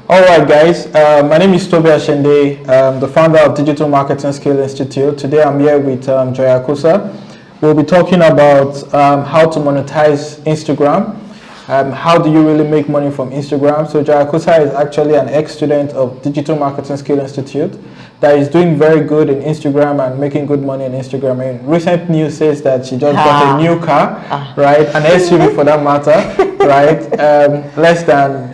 All right, guys. My name is Toby Ashende, the founder of Digital Marketing Skill Institute. Today, I'm here with Akosa. We'll be talking about how to monetize Instagram. How do you really make money from Instagram? So, Akosa is actually an ex-student of Digital Marketing Skill Institute that is doing very good in Instagram and making good money in Instagram. And recent news says that she just got a new car, right? An SUV for that matter, right? Less than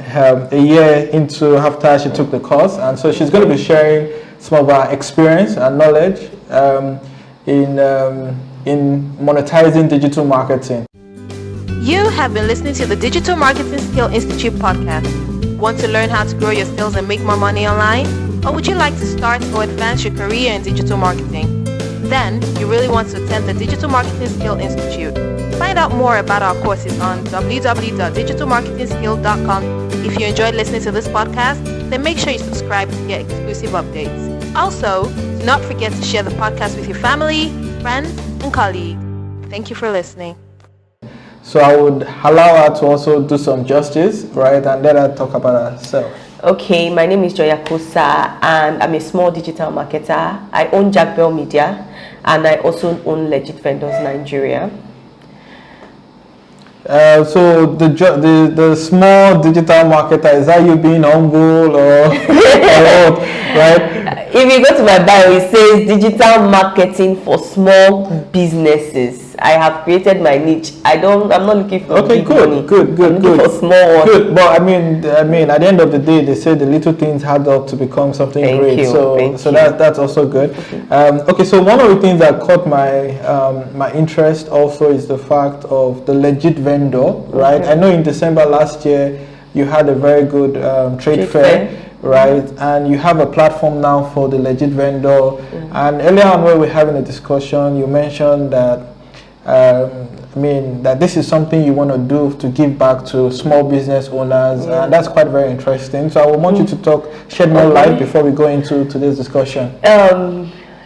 a year into after she took the course, and so she's going to be sharing some of her experience and knowledge in monetizing digital marketing. You have been listening to the Digital Marketing Skill Institute podcast. Want to learn how to grow your skills and make more money online? Or would you like to start or advance your career in digital marketing? Then you really want to attend the Digital Marketing Skill Institute. Find out more about our courses on www.digitalmarketingskill.com. If you enjoyed listening to this podcast, then make sure you subscribe to get exclusive updates. Also, do not forget to share the podcast with your family, friends, and colleagues. Thank you for listening. So I would allow her to also do some justice, right, and let her talk about herself. Okay, my name is Akosa, and I'm a small digital marketer. I own Jack Bell Media, and I also own Legit Vendors Nigeria. So the small digital marketer, is that you being humble or right? If you go to my bio, it says digital marketing for small businesses. I have created my niche. I'm not looking for big money. Good. For small ones. Good, but I mean, at the end of the day, they say the little things add up to become something great. So that's also good. Okay, so one of the things that caught my interest also is the fact of the legit vendor, right? I know in December last year you had a very good trade fair. Right, and you have a platform now for the legit vendor. And earlier on, when we were having a discussion, you mentioned that that this is something you want to do to give back to small business owners, and that's quite very interesting. So I would want you to shed more light before we go into today's discussion.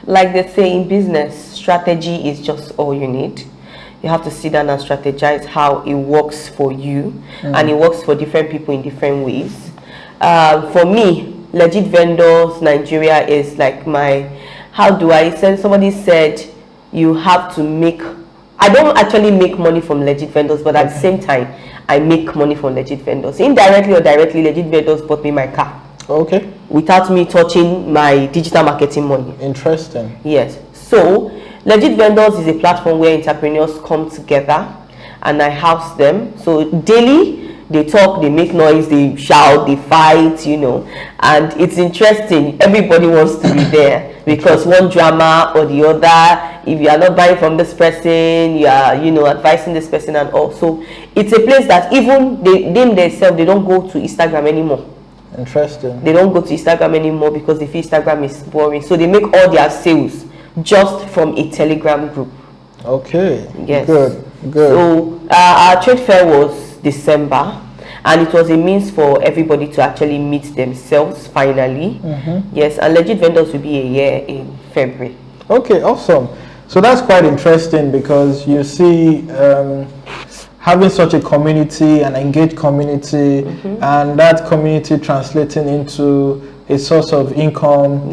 Like they say in business, strategy is just all you need. You have to sit down and strategize how it works for you, and it works for different people in different ways. For me, Legit Vendors Nigeria is like somebody said you have to make, I don't actually make money from Legit Vendors, but at the same time, I make money from Legit Vendors. Indirectly or directly, Legit Vendors bought me my car. Okay. Without me touching my digital marketing money. Interesting. Yes. So, Legit Vendors is a platform where entrepreneurs come together and I house them. So, daily, they talk, they make noise, they shout, they fight, and it's interesting. Everybody wants to be there because one drama or the other, if you are not buying from this person, you are, advising this person, and also it's a place that even they themselves, they don't go to Instagram anymore. Interesting. They don't go to Instagram anymore because they feel Instagram is boring. So they make all their sales just from a Telegram group. Okay. Yes. Good. So our trade fair was December, and it was a means for everybody to actually meet themselves finally. Yes, and Legit Vendors will be a year in February. Okay, awesome. So that's quite interesting because you see having such a community, an engaged community, and that community translating into a source of income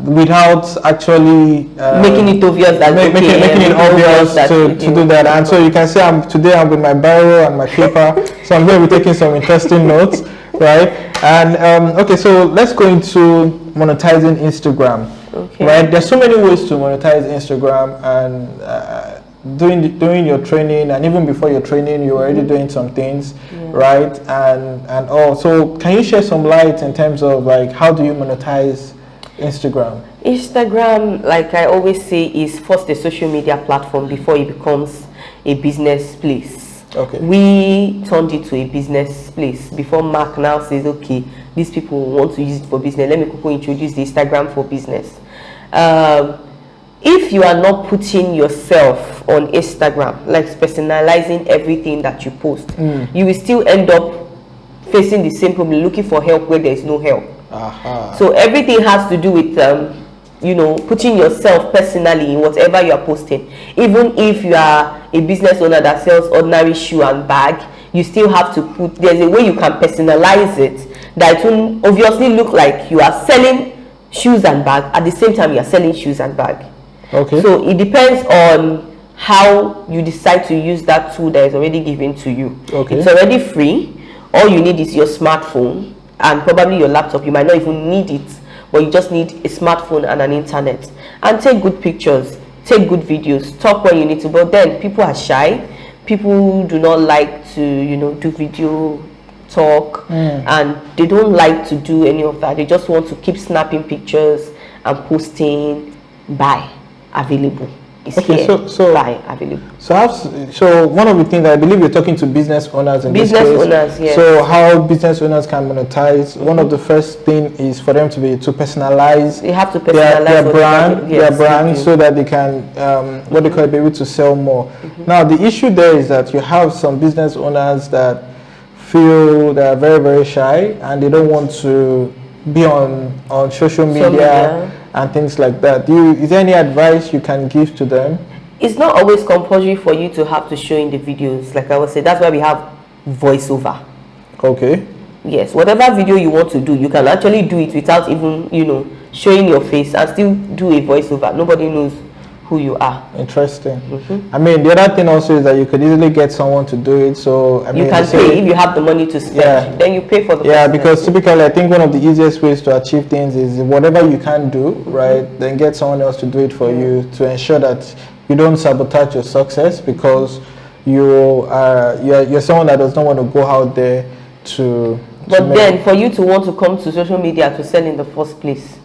without actually making it obvious that making it obvious to do that. And so you can see I'm with my biro and my paper, so I'm going to be taking some interesting notes, right? And okay, so let's go into monetizing Instagram. Okay. Right, there's so many ways to monetize Instagram, and during your training and even before your training, you're already doing some things, right? And all. So can you share some light in terms of like how do you monetize Instagram? Instagram, like I always say, is first a social media platform before it becomes a business place. Okay. We turned it to a business place before Mark now says, okay, these people want to use it for business. Let me quickly introduce the Instagram for business. If you are not putting yourself on Instagram, like personalizing everything that you post, you will still end up facing the same problem, looking for help where there is no help. So everything has to do with putting yourself personally in whatever you are posting. Even if you are a business owner that sells ordinary shoe and bag, you still have to there's a way you can personalize it that it will obviously look like you are selling shoes and bag at the same time you are selling shoes and bag. Okay. So it depends on how you decide to use that tool that is already given to you. Okay. It's already free. All you need is your smartphone and probably your laptop. You might not even need it, but you just need a smartphone and an internet. And take good pictures, take good videos, talk when you need to. But then people are shy. People do not like to, do video talk, and they don't like to do any of that. They just want to keep snapping pictures and posting. Buy available. It's okay, here. so buy available. So one of the things I believe you're talking to business owners in Business this case. owners, yes. So how business owners can monetize? One of the first thing is for them to personalize. They have to personalize their brand, so that they can be able to sell more. Now the issue there is that you have some business owners that feel they are very, very shy and they don't want to be on social media and things like that. Is there any advice you can give to them? It's not always compulsory for you to have to show in the videos. Like I would say, that's why we have voiceover. Okay. Yes, whatever video you want to do, you can actually do it without even, showing your face and still do a voiceover. Nobody knows who you are. Interesting. I mean, the other thing also is that you could easily get someone to do it. So I mean, you can pay if you have the money to spend. Then you pay for the person. Because typically I think one of the easiest ways to achieve things is whatever you can do, right, then get someone else to do it for you, to ensure that you don't sabotage your success, because you're someone that does not want to go out there to but then for you to want to come to social media to sell in the first place,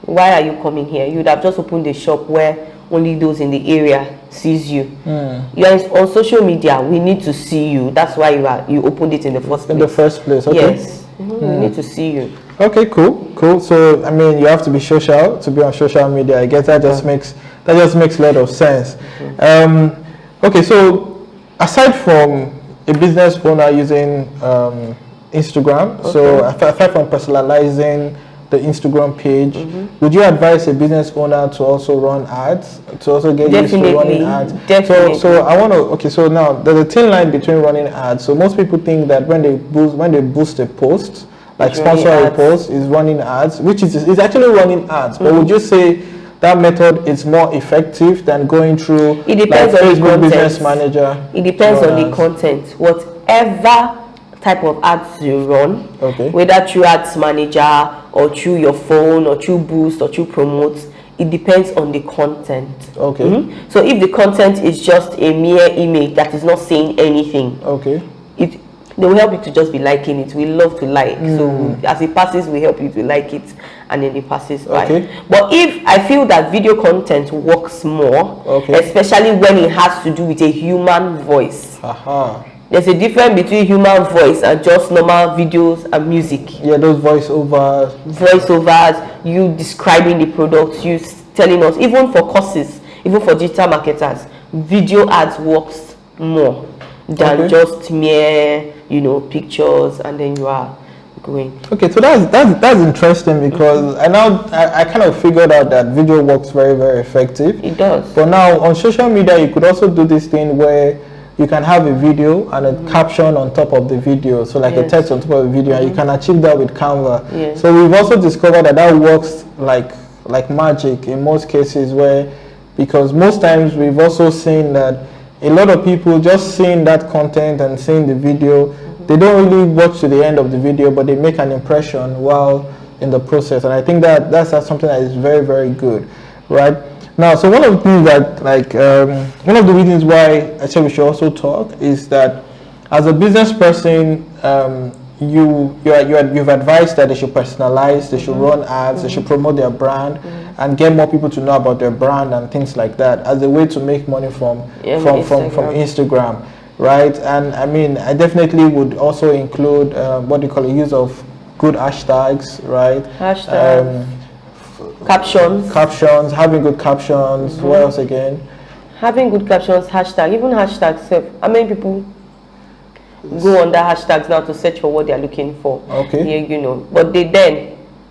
why are you coming here? You would have just opened a shop where only those in the area sees you. You are on social media. We need to see you. That's why you opened it in the first place. In the first place, okay. Yes. We need to see you. Okay, cool. So I mean, you have to be social to be on social media. I guess that just makes a lot of sense. Okay, so aside from a business owner using Instagram, so aside from personalizing the Instagram page, would you advise a business owner to also run ads, to also get used to running ads? Definitely. So I want to. Okay, so now there's a thin line between running ads. So most people think that when they boost a post, like sponsor a post, is running ads, which is actually running ads. But would you say that method is more effective than going through it depends on Facebook the Business Manager? It depends on the content. Whatever type of ads you run, whether through Ads Manager or through your phone or through Boost or through Promote, it depends on the content. So if the content is just a mere image that is not saying anything, they will help you to just be liking it. We love to like, so as it passes, we help you to like it, and then it passes by. But if I feel that video content works more, especially when it has to do with a human voice. There's a difference between human voice and just normal videos and music. Yeah, those voiceovers, you describing the products, you telling us, even for courses, even for digital marketers, video ads works more than just mere, pictures, and then you are going. Okay, so that's interesting, because I kind of figured out that video works very, very effective. It does. But now on social media, you could also do this thing where you can have a video and a caption on top of the video, so like a text on top of the video, and you can achieve that with Canva. So we've also discovered that works like magic in most cases, because most times we've also seen that a lot of people just seeing that content and seeing the video, they don't really watch to the end of the video, but they make an impression while in the process, and I think that's something that is very, very good, right? Now, so one of the things that, one of the reasons why I said we should also talk is that as a business person, you've advised that they should personalize, they should run ads, they should promote their brand, and get more people to know about their brand and things like that as a way to make money from Instagram, right? And I mean, I definitely would also include use of good hashtags, right? Captions, having good captions. What else again? Having good captions, even hashtags. How many people go under hashtags now to search for what they are looking for? But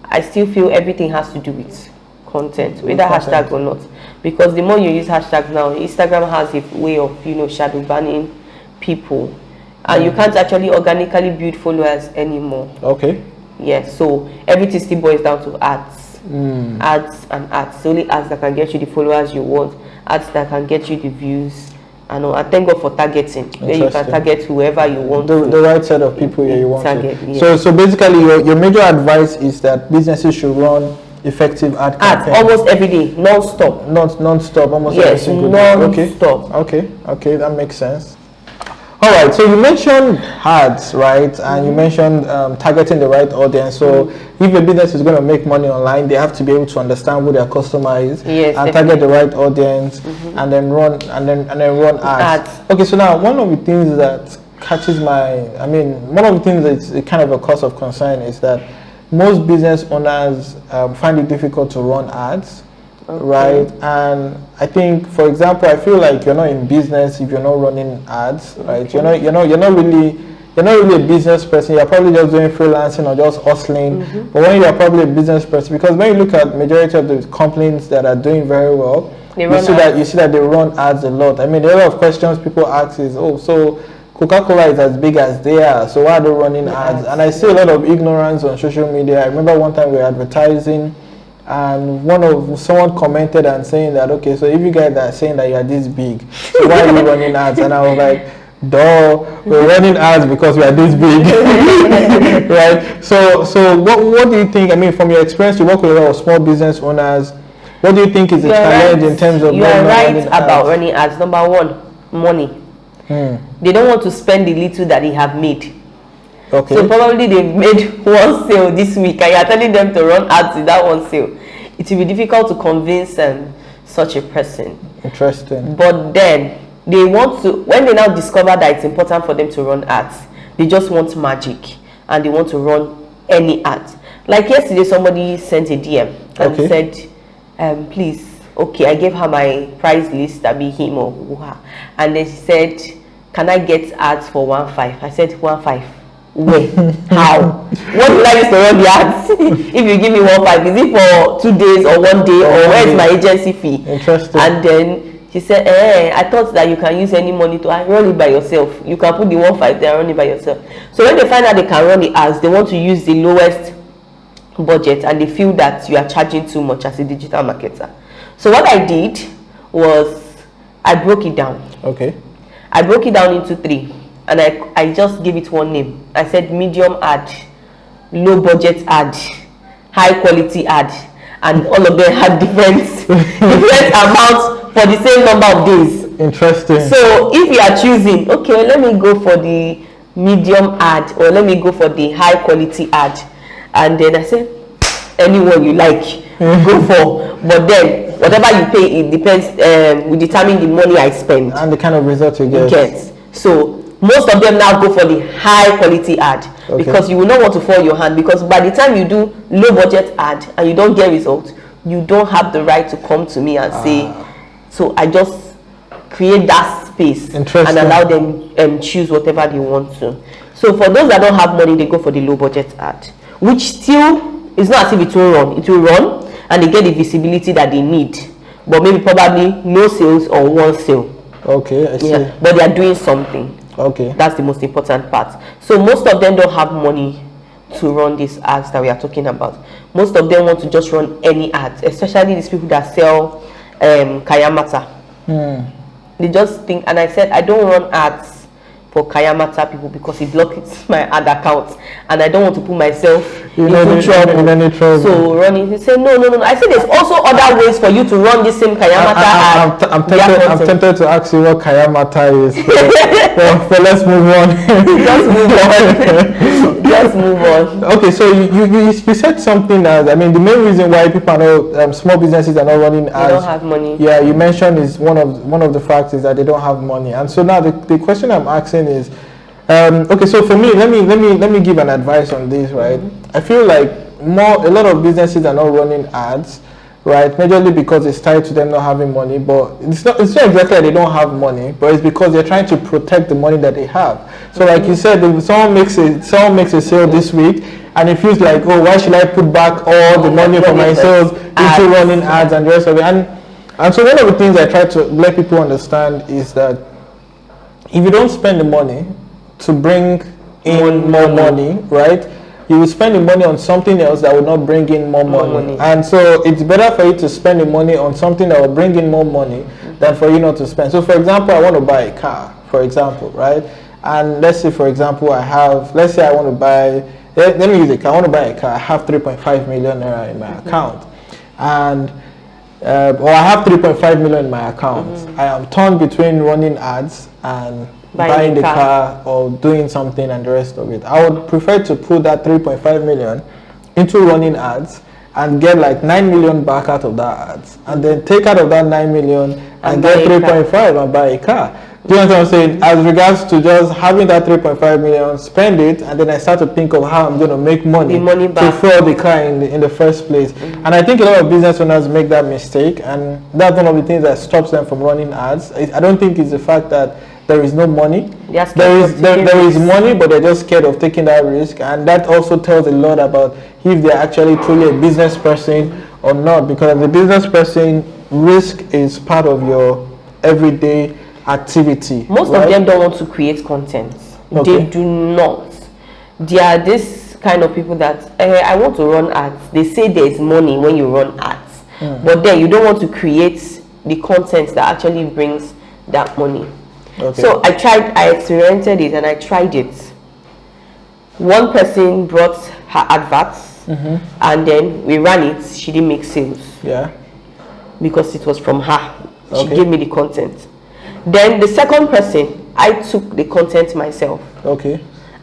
I still feel everything has to do with content, whether hashtags or not, because the more you use hashtags now, Instagram has a way of shadow banning people, and you can't actually organically build followers anymore. Yes, so everything still boils down to ads. Ads and ads. It's only ads that can get you the followers you want, ads that can get you the views. And thank God for targeting. Where you can target whoever you want the right set of people you want target, to. Yes. So basically your major advice is that businesses should run effective ad campaigns. Almost every day, non-stop. Non-stop, almost every yes, single day. Non-stop. Okay, that makes sense. All right, so you mentioned ads, right? And you mentioned targeting the right audience. So if a business is going to make money online, they have to be able to understand who their customer is, yes, and target the right audience, and then run ads. Okay, so now one of the things that catches one of the things that's kind of a cause of concern is that most business owners find it difficult to run ads. Right, and I think, for example, I feel like you're not in business if you're not running ads, right? You're not really a business person. You're probably just doing freelancing or just hustling. But when you're probably a business person, because when you look at majority of the companies that are doing very well, you see that they run ads a lot. I mean, a lot of questions people ask is, so Coca-Cola is as big as they are, so why are they running ads? And I see a lot of ignorance on social media. I remember one time we were advertising, and someone commented and saying that, okay, so if you guys are saying that you are this big, so why are you running ads? And I was like, duh, we're running ads because we are this big. Right? So what do you think? I mean, from your experience, you work with a lot of small business owners. What do you think is the challenge in terms of running ads? Number one, money. They don't want to spend the little that they have made. Okay. So probably they've made one sale this week and you're telling them to run ads with that one sale. It will be difficult to convince such a person. Interesting. But then they want to, when they now discover that it's important for them to run ads, they just want magic and they want to run any ads. Like yesterday, somebody sent a DM and said, please, okay, I gave her my price list, that be him or her, and then she said, can I get ads for 1.5? I said 1.5. Where? How? What do I use to run the ads? If you give me 1.5, is it for 2 days or 1 day, or where is my agency fee? Interesting. And then she said, I thought that you can use any money to run it by yourself. You can put the 1.5 there and run it by yourself. So when they find out they can run the ads, they want to use the lowest budget and they feel that you are charging too much as a digital marketer. So what I did was I broke it down. Okay. I broke it down into 3. And I just gave it one name. I said medium ad, low budget ad, high quality ad, and all of them had different amounts for the same number of days. Interesting. So if you are choosing, okay, let me go for the medium ad or let me go for the high quality ad, and then I said anyone you like, go for. But then whatever you pay, it depends. We determine the money I spend and the kind of result you get. So most of them now go for the high quality ad because you will not want to fall your hand, because by the time you do low budget ad and you don't get results, you don't have the right to come to me and say, so I just create that space and allow them choose whatever they want to. So for those that don't have money, they go for the low budget ad, which still is not as if it will run. It will run and they get the visibility that they need, but maybe probably no sales or one sale. Okay, I see. Yeah, but they are doing something. Okay. That's the most important part. So most of them don't have money to run these ads that we are talking about. Most of them want to just run any ads, especially these people that sell Kayamata. They just think, and I said, I don't run ads for Kayamata people because it blocks my ad account and I don't want to put myself in any trouble. So running, he said, no. I said there's also other ways for you to run this same Kayamata ad. I'm tempted to ask you what Kayamata is. But let's move on. Just move on. Okay, so you said something that, I mean, the main reason why people are not, small businesses are not running ads. They don't have money. Yeah, you mentioned is one of the facts is that they don't have money. And so now the question I'm asking is, okay, so for me, let me give an advice on this, right? I feel like a lot of businesses are not running ads, right? Majorly because it's tied to them not having money, but it's not exactly that they don't have money, but it's because they're trying to protect the money that they have. So like you said, if someone makes a sale this week and it feels like, oh, why should I put back all the money for my sales into running ads and the rest of it? And so one of the things I try to let people understand is that if you don't spend the money to bring in more money, right, you will spend the money on something else that will not bring in more money. And so it's better for you to spend the money on something that will bring in more money than for you not to spend. So for example, I want to buy a car, for example, right? And let's say, for example, let's say I want to buy, let me use a car. I want to buy a car. I have 3.5 million naira in my account, and or I have 3.5 million in my account. I am torn between running ads and buying the car or doing something and the rest of it. I would prefer to put that 3.5 million into running ads and get like 9 million back out of that ads, and then take out of that 9 million and get 3.5 and buy a car. Do you know what I'm saying? As regards to just having that 3.5 million, spend it, and then I start to think of how I'm going to make money to fuel the car in the first place. And I think a lot of business owners make that mistake, and that's one of the things that stops them from running ads. I don't think it's the fact that there is no money. There is money, but they're just scared of taking that risk, and that also tells a lot about if they're actually truly a business person or not. Because as a business person, risk is part of your everyday activity. Most of them don't want to create content. They do not. They are this kind of people that I want to run ads. They say there is money when you run ads, but then you don't want to create the content that actually brings that money. So I experimented it and I tried it. One person brought her adverts, and then we ran it. She didn't make sales. Because it was from her. She gave me the content. Then the second person, I took the content myself.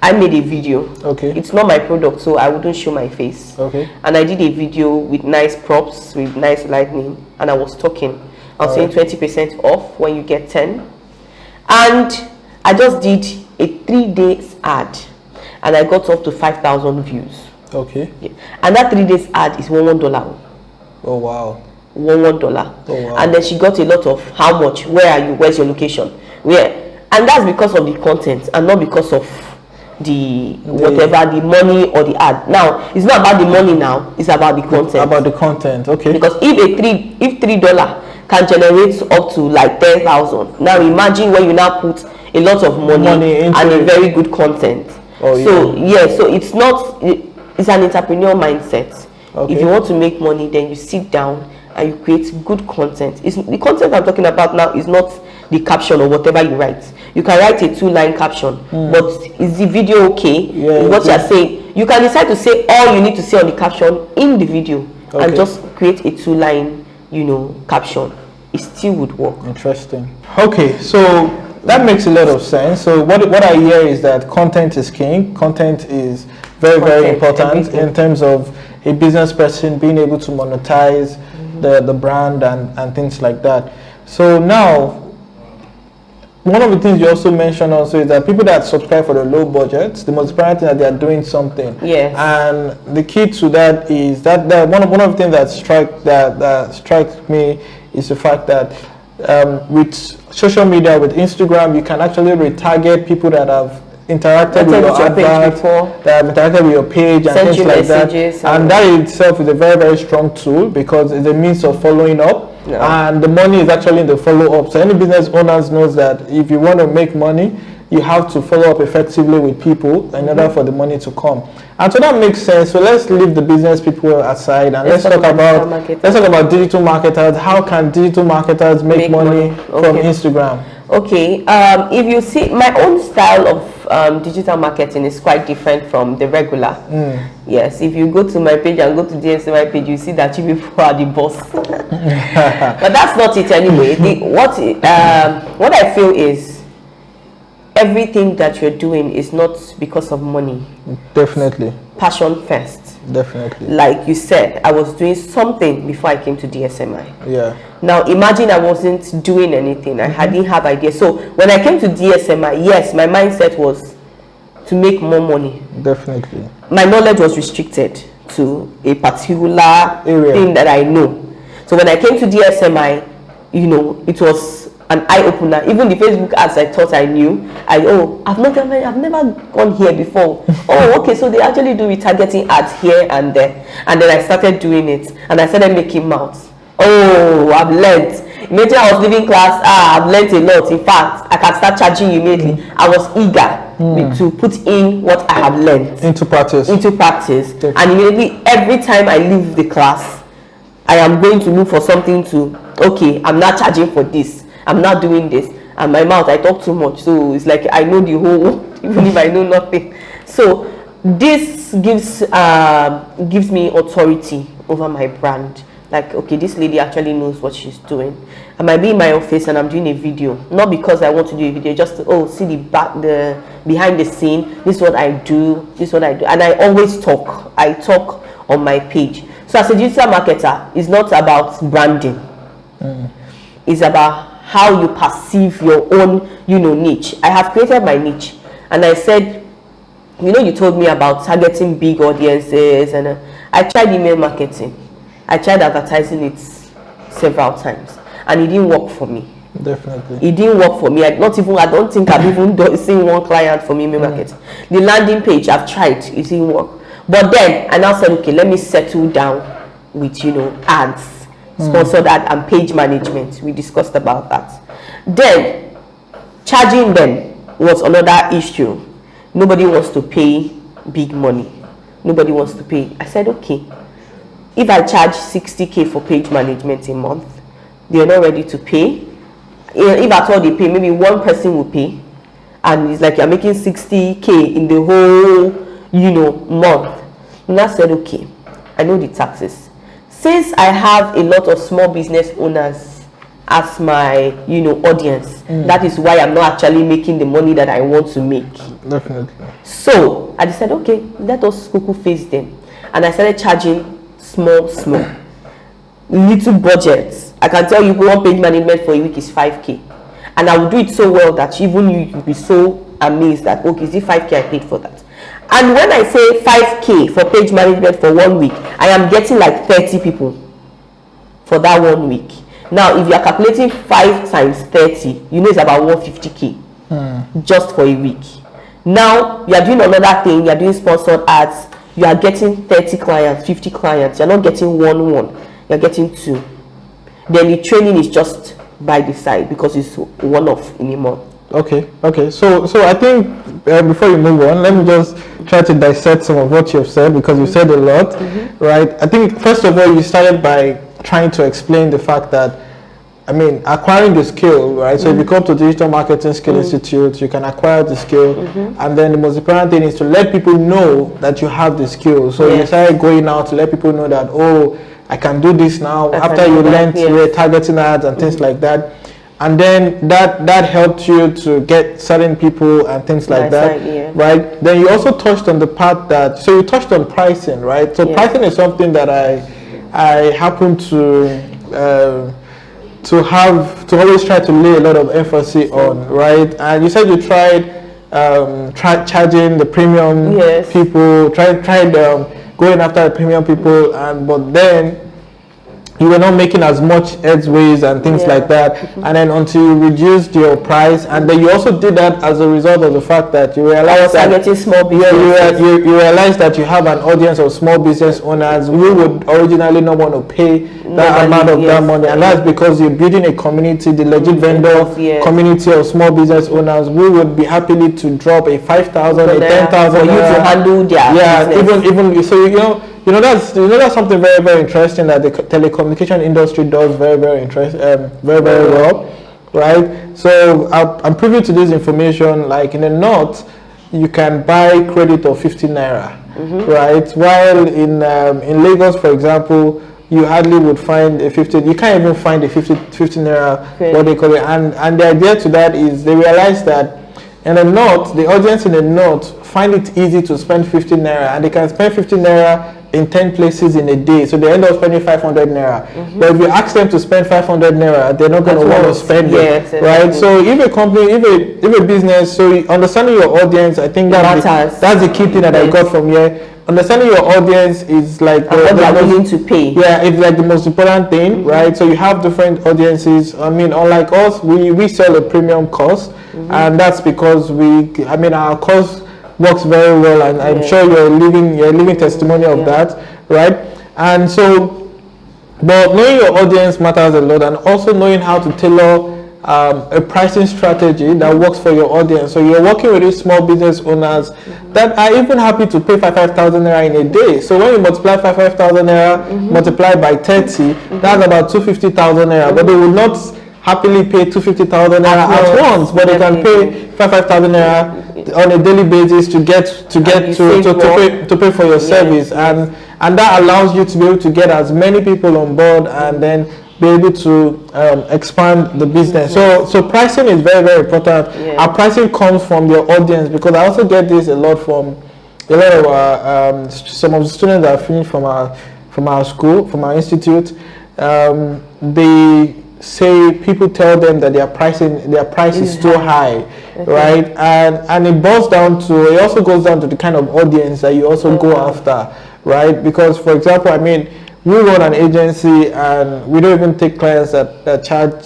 I made a video. It's not my product, so I wouldn't show my face. And I did a video with nice props, with nice lighting, and I was talking. I was saying 20% off when you get 10. And I just did a 3-day ad, and I got up to 5,000 views. And that 3 days ad is $1. Oh wow. $1. Oh, wow. And then she got a lot of how much, where are you, where's your location, where, and that's because of the content and not because of the whatever, the money or the ad. Now it's not about the money now, it's about the content. Because if $3 can generate up to like 10,000, now imagine when you now put a lot of money and a very good content. So it's not, it's an entrepreneur mindset. If you want to make money, then you sit down and you create good content. The content I'm talking about now is not the caption or whatever you write. You can write a 2-line caption, but is the video okay? What you're saying, you can decide to say all you need to say on the caption in the video, and just create a 2-line, caption. It still would work. Interesting. Okay, so that makes a lot of sense. So what I hear is that content is king. Content is very important in terms of a business person being able to monetize the brand and things like that. So now, one of the things you also mentioned also is that people that subscribe for the low budgets, the most important thing that they are doing something. And the key to that is that one of the things that strikes me is the fact that with social media, with Instagram, you can actually retarget people that have interacted with your adverts, that have interacted with your page and things like that. And that itself is a very strong tool, because it's a means of following up. And the money is actually in the follow-up. So any business owners knows that if you want to make money, you have to follow up effectively with people in order for the money to come. And so that makes sense. So let's leave the business people aside and let's talk about digital marketers. How can digital marketers make money from Instagram? If you see, my own style of digital marketing is quite different from the regular. Yes, if you go to my page and go to DSMI page, you see that you people are the boss. But that's not it anyway. What I feel is everything that you're doing is not because of money. Definitely. Passion first. Definitely. Like you said, I was doing something before I came to DSMI. Yeah. Now imagine I wasn't doing anything. I didn't have ideas. So when I came to DSMI, yes, my mindset was to make more money. Definitely. My knowledge was restricted to a particular thing that I know. So when I came to DSMI, it was an eye-opener. Even the Facebook ads I thought I knew, I've never gone here before. Okay, so they actually do retargeting ads here and there. And then I started doing it, and I started making mouths. I've learned. Imagine I was leaving class, I've learned a lot. In fact, I can start charging you immediately. I was eager to put in what I have learned into practice. Definitely. And immediately, every time I leave the class, I am going to look for something to, okay, I'm not charging for this, I'm not doing this. And my mouth, I talk too much, so it's like I know the whole, even if I know nothing. So this gives me authority over my brand. Like, okay, this lady actually knows what she's doing. I might be in my office and I'm doing a video, not because I want to do a video, just to, see the behind the scene. This is what I do. And I always talk. I talk on my page. So as a digital marketer, it's not about branding. It's about how you perceive your own, niche. I have created my niche, and I said, you told me about targeting big audiences, and I tried email marketing. I tried advertising it several times, and it didn't work for me. Definitely. It didn't work for me. I don't think I've even seen one client from email marketing. The landing page I've tried, it didn't work. But then I now said, okay, let me settle down with ads. Sponsored ad and page management. We discussed about that. Then charging them was another issue. Nobody wants to pay big money. Nobody wants to pay. I said, okay, if I charge 60K for page management a month, they're not ready to pay. If at all they pay, maybe one person will pay, and it's like you're making 60K in the whole month. And I said, okay, I know the taxes. Since I have a lot of small business owners as my audience, that is why I'm not actually making the money that I want to make. Definitely. So I decided, okay, let us face them. And I started charging small little budgets. I can tell you one page management for a week is 5K, and I will do it so well that even you will be so amazed that, okay, is it 5K I paid for that? And when I say 5K for page management for 1 week, I am getting like 30 people for that 1 week. Now, if you are calculating 5 times 30, it's about 150K just for a week. Now, you are doing another thing, you are doing sponsored ads, you are getting 30 clients, 50 clients, you are not getting one, you are getting 2. Then the training is just by the side because it's one-off in a month. Okay. So I think before you move on, let me just try to dissect some of what you've said, because you've said a lot, right? I think first of all, you started by trying to explain the fact that, acquiring the skill, right? So if you come to Digital Marketing Skill Institute, you can acquire the skill, and then the most important thing is to let people know that you have the skill. So you started going out to let people know that, I can do this now. After you learned targeting ads and things like that. And then that helped you to get certain people and things like that, right? Then you also touched on the part that, so you touched on pricing, right? So pricing is something that I happen to always try to lay a lot of emphasis on, right? And you said you tried charging the premium people, tried going after the premium people, but then you were not making as much headways and things like that, and then until you reduced your price, and then you also did that as a result of the fact that you realized that you realized that you have an audience of small business owners who would originally not want to pay that amount of that money, and that's because you're building a community, the legit vendor community of small business owners who would be happily to drop a 5,000, a 10,000 for you to handle their business. even so that's something very, very interesting that the telecommunication industry does very, very well, right? So I'm privy to this information. Like in the north, you can buy credit of 15 naira, right? While in Lagos, for example, you hardly would find a 50. You can't even find a 15 naira, what they call it. And the idea to that is they realize that in the north, the audience in the north find it easy to spend 15 naira, and they can spend 15 naira in 10 places in a day, so they end up spending 500 naira. But if you ask them to spend 500 naira, they're not going to want to spend it, right? So if a company, if a business, so understanding your audience, I think that's the key thing that I got from here. Understanding your audience is like what they are willing to pay. Yeah, it's like the most important thing, right? So you have different audiences. Unlike us, we sell a premium course, and that's because our course works very well, and I'm sure you're a living testimony of that, right? And so But knowing your audience matters a lot, and also knowing how to tailor a pricing strategy that works for your audience. So you're working with these small business owners that are even happy to pay 5,000 naira in a day. So when you multiply 5,000 naira multiplied by 30, that's about 250,000 naira. But they will not happily pay 250,000 naira at once, but they can pay 5,000 naira on a daily basis to pay for your service, and that allows you to be able to get as many people on board and then be able to expand the business. So pricing is very, very important. Our pricing comes from your audience, because I also get this a lot from a lot of some of the students that are finished from our school, from our institute. They say people tell them that their price is too high, right? And it also goes down to the kind of audience that you also go after, right? Because, for example, I mean, we run an agency and we don't even take clients that charge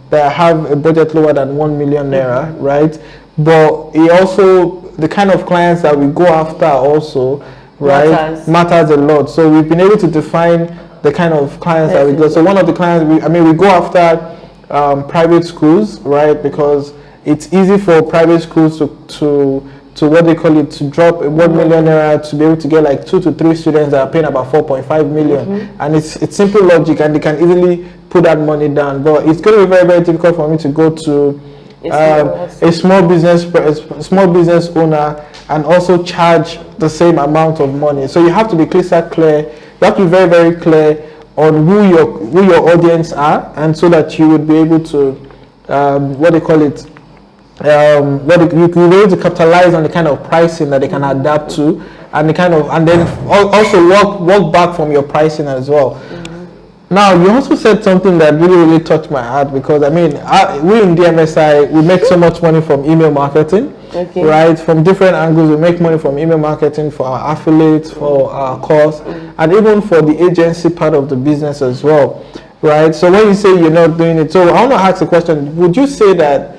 that have a budget lower than 1 million naira, right? But it also, the kind of clients that we go after also, right, matters a lot. So we've been able to define the kind of clients that we go. So one of the clients we go after private schools, right? Because it's easy for private schools to what they call it, to drop 1 million naira to be able to get like 2 to 3 students that are paying about 4.5 million. And it's simple logic, and they can easily put that money down. But it's going to be very, very difficult for me to go to a small business owner and also charge the same amount of money. So you have to be crystal clear. You have to be very, very clear on who your audience are, and so that you would be able to you can be able to capitalize on the kind of pricing that they can adapt to, and then also work back from your pricing as well. Now, you also said something that really, really touched my heart, because I mean, we in DMSI, we make so much money from email marketing, right? From different angles, we make money from email marketing for our affiliates, for our course, and even for the agency part of the business as well, right? So when you say you're not doing it, so I want to ask a question. Would you say that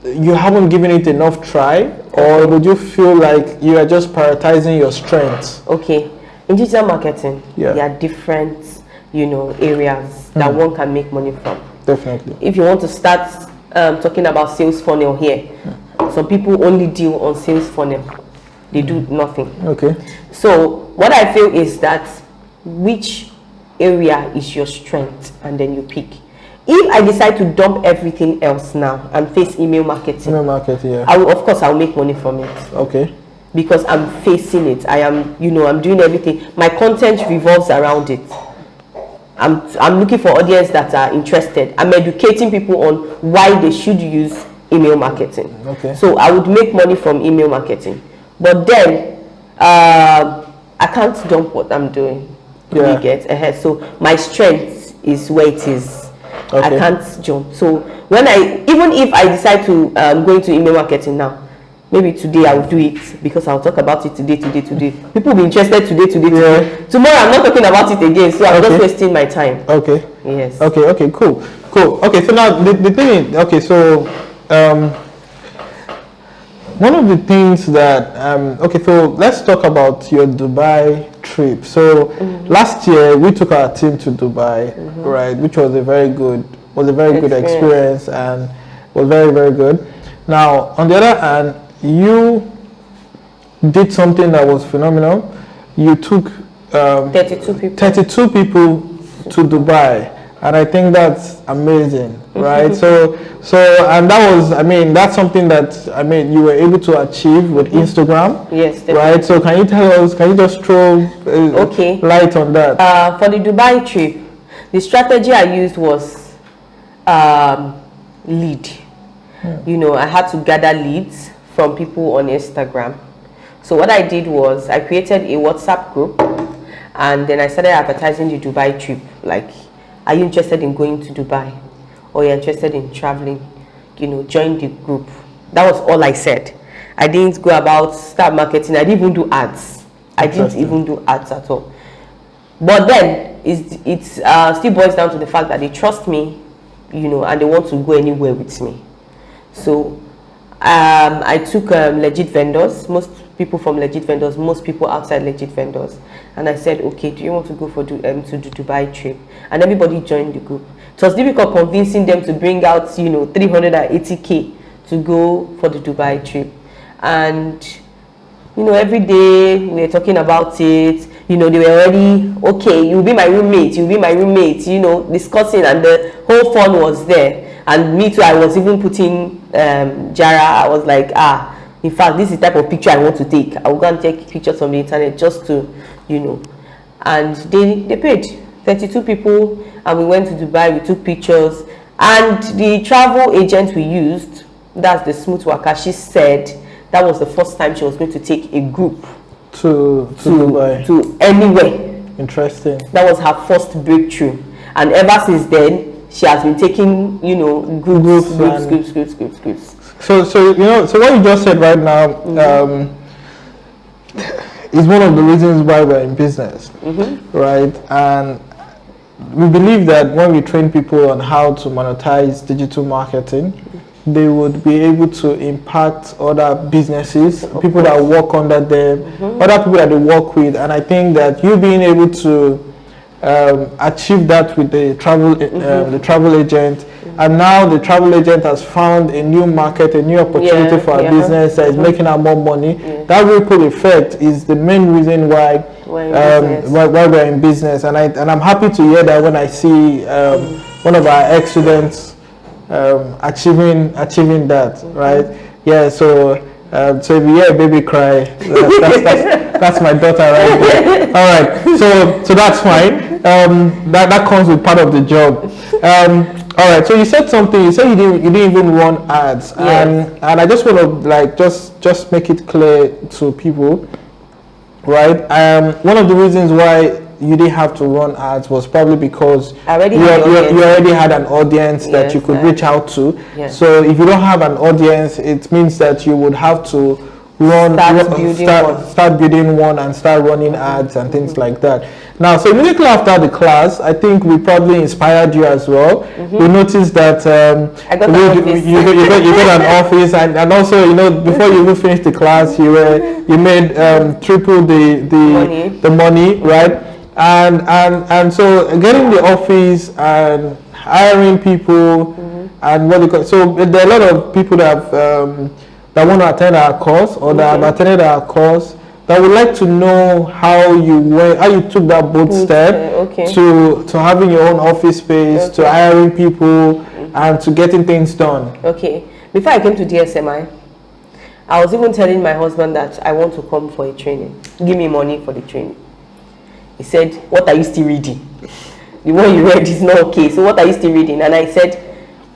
you haven't given it enough try, or would you feel like you are just prioritizing your strengths? Okay, in digital marketing, there are different areas that one can make money from. Definitely. If you want to start talking about sales funnel here, some people only deal on sales funnel. They do nothing. Okay. So what I feel is that which area is your strength, and then you pick. If I decide to dump everything else now and face email marketing, I'll make money from it. Okay. Because I'm facing it. I'm doing everything. My content revolves around it. I'm looking for audience that are interested. I'm educating people on why they should use email marketing. Okay. So I would make money from email marketing. But then I can't dump what I'm doing. You get ahead. So my strength is where it is. I can't jump. So even if I decide to go into email marketing now, maybe today I will do it, because I'll talk about it today. People will be interested today. Tomorrow I'm not talking about it again, so I'm just wasting my time. Okay. Yes. Okay, cool. Okay, so now the thing is, so one of the things that so let's talk about your Dubai trip. So last year we took our team to Dubai, right, which was a very good experience, and was very, very good. Now, on the other hand, you did something that was phenomenal. You took 32 people to Dubai, and I think that's amazing, right? So and that's something that you were able to achieve with Instagram. Yes, definitely. Right? So can you just throw light on that? For the Dubai trip, the strategy I used was lead. I had to gather leads from people on Instagram. So what I did was I created a WhatsApp group, and then I started advertising the Dubai trip. Like, are you interested in going to Dubai, or you're interested in traveling? Join the group. That was all I said. I didn't go about start marketing. I didn't even do ads. I didn't even do ads at all. But then it still boils down to the fact that they trust me, and they want to go anywhere with me. So I took legit vendors. Most people from legit vendors, most people outside legit vendors. And I said, okay, do you want to go to the Dubai trip? And everybody joined the group. It was difficult convincing them to bring out, 380K to go for the Dubai trip. And, every day we were talking about it. They were already, okay, you'll be my roommate, discussing, and the whole fun was there. And me too, I was even putting Jara. I was like, in fact, this is the type of picture I want to take. I will go and take pictures from the internet just to, And they paid 32 people, and we went to Dubai. We took pictures, and the travel agent we used, that's the Smooth Worker, she said that was the first time she was going to take a group to Dubai, to anywhere. Interesting. That was her first breakthrough, and ever since then she has been taking groups. So what you just said right now is one of the reasons why we're in business, right? And we believe that when we train people on how to monetize digital marketing, they would be able to impact other businesses, people that work under them, other people that they work with. And I think that you being able to achieve that with the travel agent, and now the travel agent has found a new market, a new opportunity for our business that is making her more money. That ripple effect is the main reason why we're in business. And I'm happy to hear that when I see one of our ex-students achieving that, right? Yeah. So if you hear a baby cry, that's my daughter right there. All right. So that's fine. That comes with part of the job. All right. So you said something. You said you didn't even run ads, and I just want to just make it clear to people, right? One of the reasons why you didn't have to run ads was probably because you already had an audience that you could reach out to. Yes. So if you don't have an audience, it means that you would have to start building one and start running ads and things like that. Now, so immediately after the class, I think we probably inspired you as well. We noticed that you got an office, and also before you even finished the class, you made triple the money, right? And so getting the office and hiring people and so there are a lot of people that that want to attend our course or that have attended our course that would like to know how you took that bold step to having your own office space, to hiring people and to getting things done. Okay. Before I came to DSMI, I was even telling my husband that I want to come for a training. Give me money for the training. He said, what are you still reading? The one you read is not okay. So what are you still reading? And I said,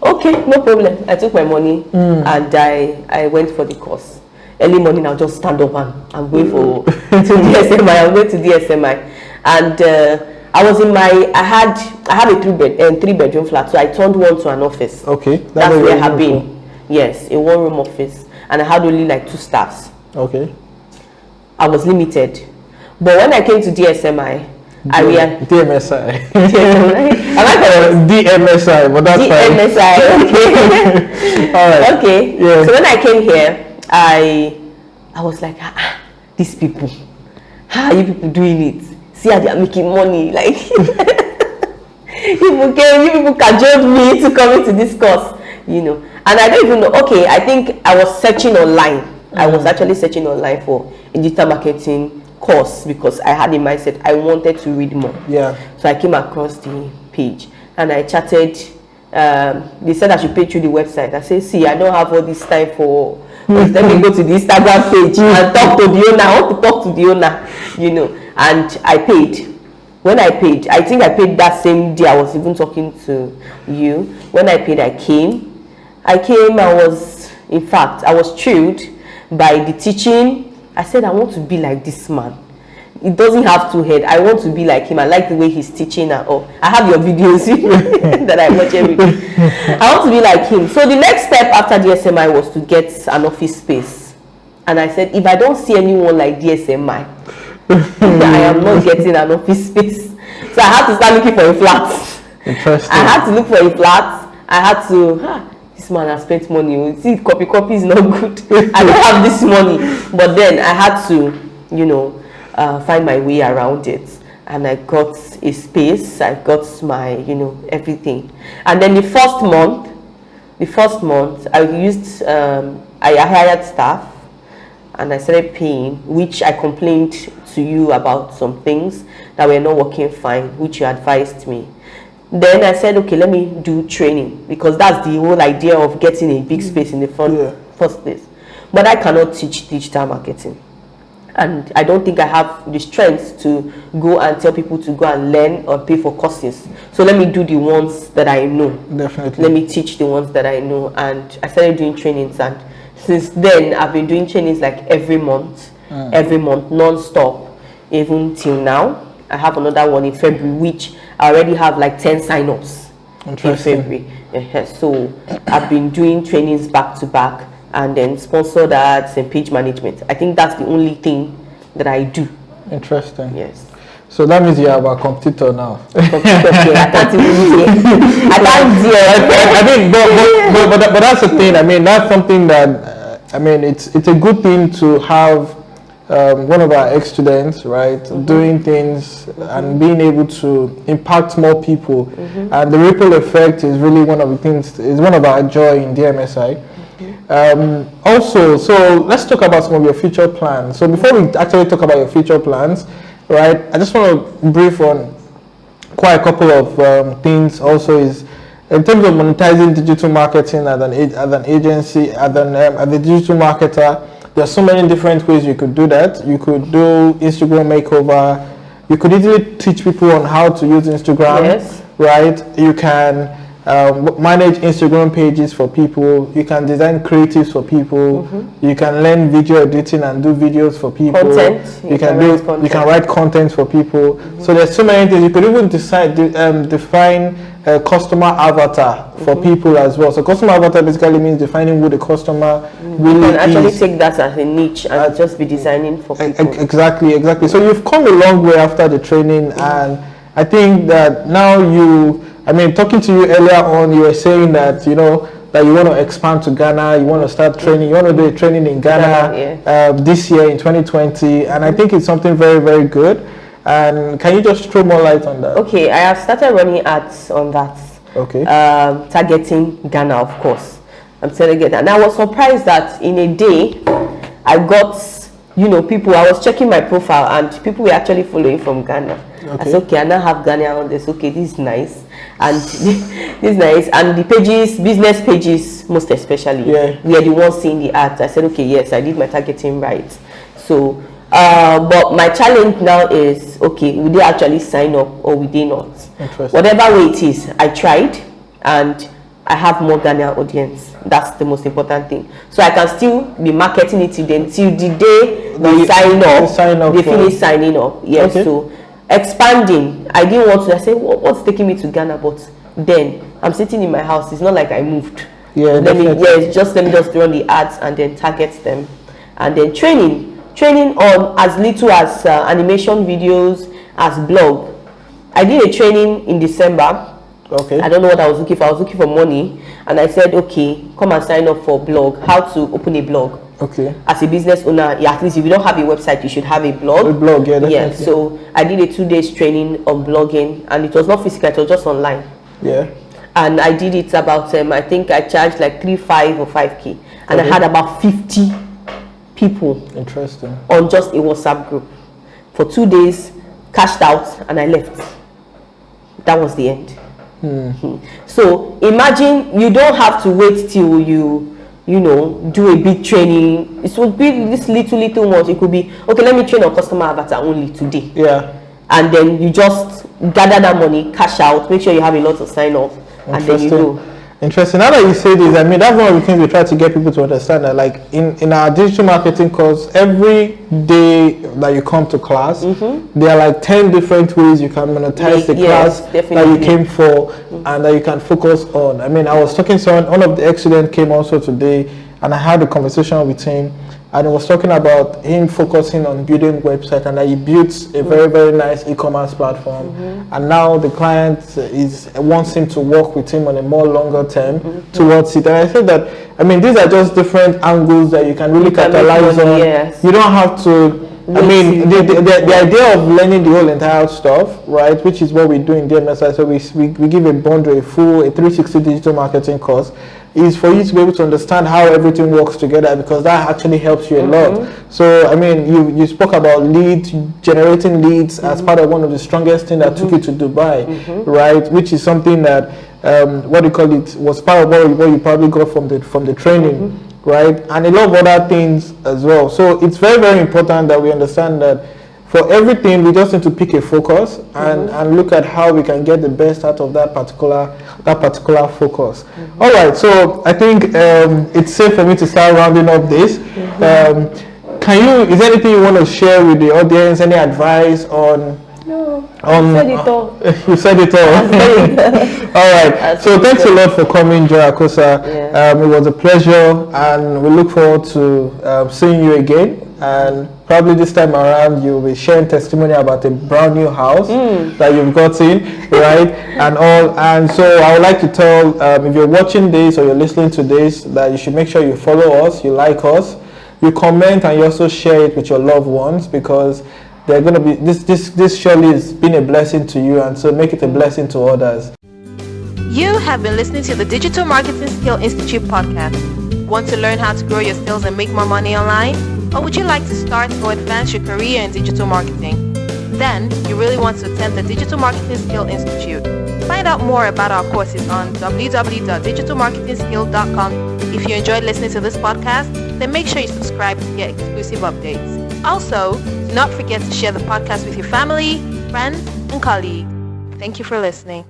okay, no problem. I took my money and I went for the course. Early morning, I'll just stand up and I'm going to DSMI. I'm going to DSMI. And I was in I have a 3-bedroom flat. So I turned one to an office. Okay. That's where I have been. Yes, a 1-room office. And I had only like 2 staffs. Okay. I was limited. But when I came to DSMI, DMSI. DMSI, but that's DMSI, okay. All right. Okay. Yeah. So when I came here, I was like, these people, how are you people doing it? See how they are making money. Like, you people cajoled me to come into this course, And I don't even know. Okay, I think I was searching online. I was actually searching online for a digital marketing course because I had a mindset I wanted to read more. Yeah. So I came across the page and I chatted. They said I should pay through the website. I said, see, I don't have all this time for. Let me go to the Instagram page and talk to the owner. I want to talk to the owner, And I paid. When I paid, I think I paid that same day. I was even talking to you. When I paid, I came. I was thrilled by the teaching. I said, I want to be like this man. It doesn't have 2 heads. I want to be like him. I like the way he's teaching. I have your videos that I watch every day. I want to be like him. So the next step after DSMI was to get an office space. And I said, if I don't see anyone like DSMI, I am not getting an office space. So I had to start looking for a flat. Interesting. I had to look for a flat. I had to this man has spent money. See, copy is not good. I don't have this money. But then I had to, find my way around it. And I got a space. I got my, everything. And then the first month, I used, I hired staff. And I started paying, which I complained to you about some things that were not working fine, which you advised me. Then I said, okay, let me do training, because that's the whole idea of getting a big space in the first place. But I cannot teach digital marketing. And I don't think I have the strength to go and tell people to go and learn or pay for courses. So let me do the ones that I know. Definitely. Let me teach the ones that I know. And I started doing trainings, and since then I've been doing trainings like every month, non-stop, even till now. I have another one in February, which I already have like 10 sign-ups in February. So I've been doing trainings back to back, and then sponsored ads and page management. I think that's the only thing that I do. Interesting. Yes. So that means you have a competitor now. I can't even I can't but that's the thing. I mean, that's something that it's a good thing to have one of our ex-students, right, doing things and being able to impact more people. And the ripple effect is really one of the things, is one of our joy in DMSI. Also, so let's talk about some of your future plans. So before we actually talk about your future plans, right, I just want to brief on quite a couple of things. Also, is in terms of monetizing digital marketing as an agency, as a digital marketer, there are so many different ways you could do that. You could do Instagram makeover. You could easily teach people on how to use Instagram. Yes. Right? You can manage Instagram pages for people. You can design creatives for people. You can learn video editing and do videos for people. Content. You can write content for people. So there's so many things. You could even define a customer avatar for people as well. So customer avatar basically means defining who the customer really you can actually is. take that as a niche and just be designing for people. Exactly. So you've come a long way after the training, and I think that now talking to you earlier on, you were saying that that you want to expand to Ghana, you want to start training, you want to do a training in Ghana this year in 2020, and I think it's something very, very good. And can you just throw more light on that? Okay, I have started running ads on that. Okay. Targeting Ghana, of course. I'm telling you that. And I was surprised that in a day, I got, people, I was checking my profile and people were actually following from Ghana. Okay. I said, okay, I now have Ghana on this. Okay, this is nice. And this is nice. And the pages, business pages, most especially, we are the ones seeing the ads. I said, okay, yes, I did my targeting right. So, but my challenge now is, okay, will they actually sign up or will they not? Whatever way it is, I tried and I have more Ghana audience. That's the most important thing. So I can still be marketing it till the day they sign up, they finish signing up. Yes, okay. So expanding, I didn't want to. I said, what's taking me to Ghana? But then I'm sitting in my house. It's not like I moved. Let me just run the ads and then target them, and then training on as little as animation videos, as blog. I did a training in December. Okay. I don't know what I was looking for. I was looking for money, and I said, okay, come and sign up for blog. How to open a blog. Okay. As a business owner, at least if you don't have a website, you should have a blog. A blog, yeah, definitely. Yeah. So I did a 2 days training on blogging, and it was not physical; it was just online. Yeah. And I did it about I think I charged like 3,500 or 5K, and I had about 50 people. Interesting. On just a WhatsApp group for 2 days, cashed out, and I left. That was the end. So imagine you don't have to wait till you do a big training. It would be this little much. It could be, okay, let me train on customer avatar only today. Yeah. And then you just gather that money, cash out, make sure you have a lot to sign up, and then you go. Interesting. Now that you say this, that's one of the things we try to get people to understand, that like in our digital marketing course, every day that you come to class, there are like 10 different ways you can monetize the class that you came for and that you can focus on. I was talking to one of the ex-students came also today, and I had a conversation with him, and he was talking about him focusing on building website, and that he built a very, very nice e-commerce platform. And now the client wants him to work with him on a more longer term towards it. And I said that, I mean, these are just different angles that you can really capitalize on. Yes. You don't have to. I mean, the idea of learning the whole entire stuff, right, which is what we do in DMSI, so we give a bundle, a 360 digital marketing course, is for you to be able to understand how everything works together, because that actually helps you a lot. So, I mean, you spoke about generating leads as part of one of the strongest things that took you to Dubai, right, which is something that, was part of what you probably got from the training. Right, and a lot of other things as well. So it's very, very important that we understand that for everything we just need to pick a focus and look at how we can get the best out of that particular focus. All right, so I think it's safe for me to start rounding up this. Is there anything you want to share with the audience? Any advice on? No, you said it all. You said it all. All right. So thanks a lot for coming, Joy Akosa. Yeah. It was a pleasure, and we look forward to seeing you again. And probably this time around, you'll be sharing testimony about a brand new house that you've gotten, right? And all. And so I would like to tell, if you're watching this or you're listening to this, that you should make sure you follow us, you like us, you comment, and you also share it with your loved ones, because they're going to be this surely has been a blessing to you, and so make it a blessing to others. You have been listening to the Digital Marketing Skill Institute podcast. Want to learn how to grow your skills and make more money online? Or would you like to start or advance your career in digital marketing? Then you really want to attend the Digital Marketing Skill Institute. Find out more about our courses on www.digitalmarketingskill.com. If you enjoyed listening to this podcast, then make sure you subscribe to get exclusive updates. Also, do not forget to share the podcast with your family, friends, and colleagues. Thank you for listening.